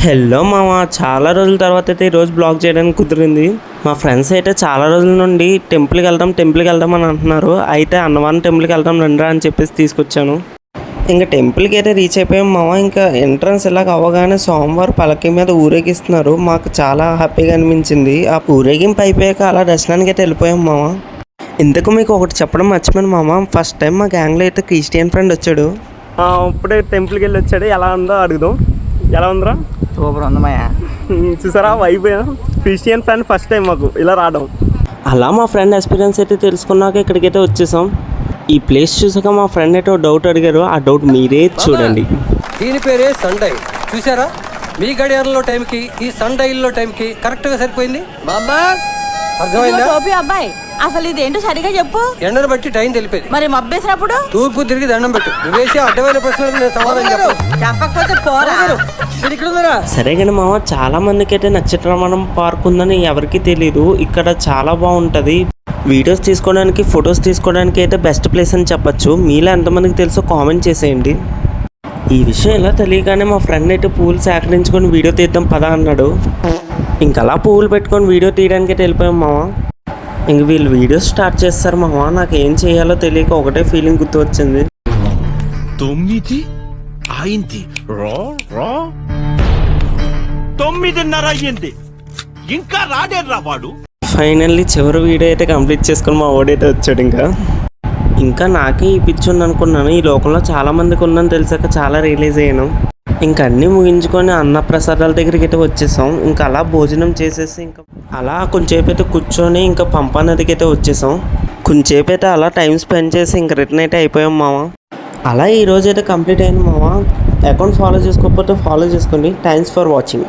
Hello మామ, చాలా రోజుల తర్వాత అయితే ఈరోజు బ్లాగ్ చేయడానికి కుదిరింది. మా ఫ్రెండ్స్ అయితే చాలా రోజుల నుండి టెంపుల్కి వెళ్దాం అని అంటున్నారు. అయితే అన్నవరం టెంపుల్కి వెళ్దాం రండిరా అని చెప్పేసి తీసుకొచ్చాను. ఇంకా టెంపుల్కి అయితే రీచ్ అయిపోయాం మామ. ఇంకా ఎంట్రన్స్ ఇలాగ అవ్వగానే సోమవారం పలకి మీద ఊరేగిస్తున్నారు. మాకు చాలా హ్యాపీగా అనిపించింది. ఆ ఊరేగింపు అయిపోయాక అలా దర్శనానికి అయితే వెళ్ళిపోయాం మామ. ఇంతకు మీకు ఒకటి చెప్పడం మర్చిపోయాను మామ. ఫస్ట్ టైం మా గ్యాంగ్లో అయితే క్రిస్టియన్ ఫ్రెండ్ వచ్చాడు. ఇప్పుడే టెంపుల్కి వెళ్ళి వచ్చాడు. ఎలా ఉందో అడుగుదాం. ఎలా ఉందిరా? సూపర్ ఉందమ్మయ్యా. చూసారా vibe. Christian friend first time మాకు ఇలా రావడం. అలా మా ఫ్రెండ్ ఎక్స్పీరియన్స్ అయితే తెలుసుకున్నాక ఇక్కడికైతే వచ్చేసాం. ఈ ప్లేస్ చూసాక మా ఫ్రెండ్ అయితే డౌట్ అడిగారు. ఆ డౌట్ మీరే చూడండి. దీని పేరే సన్ డైల్. చూసారా, మీ గడియారంలో టైంకి ఈ సన్ డైల్లో టైంకి కరెక్ట్గా సరిపోయింది. బాబా అర్థమైందా? అబ్బాయి అసలు ఇదేంటో సరిగా చెప్పు. ఎండను బట్టి టైం తెలిపేది. మరి మబ్బేసినప్పుడు తూర్పు తిరిగి దండం పెట్టు. నువ్వేసి అడ్డమైన ప్రశ్నలకు నేను సమాధానం చెప్పకపోతే పోరా. సరే కానీ మామ, చాలా మందికి అయితే నక్షత్రవనం పార్క్ ఉందని ఎవరికి తెలీదు. ఇక్కడ చాలా బాగుంటుంది. వీడియోస్ తీసుకోవడానికి, ఫొటోస్ తీసుకోవడానికి అయితే బెస్ట్ ప్లేస్ అని చెప్పచ్చు. మీలో ఎంతమందికి తెలుసో కామెంట్ చేసేయండి. ఈ విషయం ఇలా తెలియగానే మా ఫ్రెండ్ అయితే పువ్వులు సేకరించుకొని వీడియో తీద్దాం పదా అన్నాడు. ఇంక అలా పువ్వులు పెట్టుకొని వీడియో తీయడానికి అయితే వెళ్ళిపోయాం మామ. ఇంక వీళ్ళు వీడియోస్ స్టార్ట్ చేస్తారు మామ. నాకు ఏం చేయాలో తెలియక ఒకటే ఫీలింగ్ గుర్తు వచ్చింది. 9 అయింది. 9:30 అయ్యింది, ఇంకా రాడేర్రా వాడు. ఫైనల్లీ చివరి వీడియో అయితే కంప్లీట్ చేసుకొని మా ఓడైతే వచ్చాడు. ఇంకా నాకే ఈ పిచ్చి ఉంది అనుకున్నాను. ఈ లోకంలో చాలా మందికి ఉందని తెలిసాక చాలా రియలైజ్ అయ్యాను. ఇంకా అన్నీ ముగించుకొని అన్నప్రసాదాల దగ్గరికి అయితే వచ్చేసాం. ఇంకా అలా భోజనం చేసేసి ఇంకా అలా కొంచెంసేపు అయితే కూర్చొని ఇంకా పంపా నదికి అయితే వచ్చేసాం. కొంచెంసేపు అయితే అలా టైం స్పెండ్ చేసి ఇంకా రిటర్న్ అయితే అయిపోయాం మామ. అలా ఈరోజు అయితే కంప్లీట్ అయింది మామ. అకౌంట్ ఫాలో చేసుకోకపోతే ఫాలో చేసుకోండి. Thanks for watching.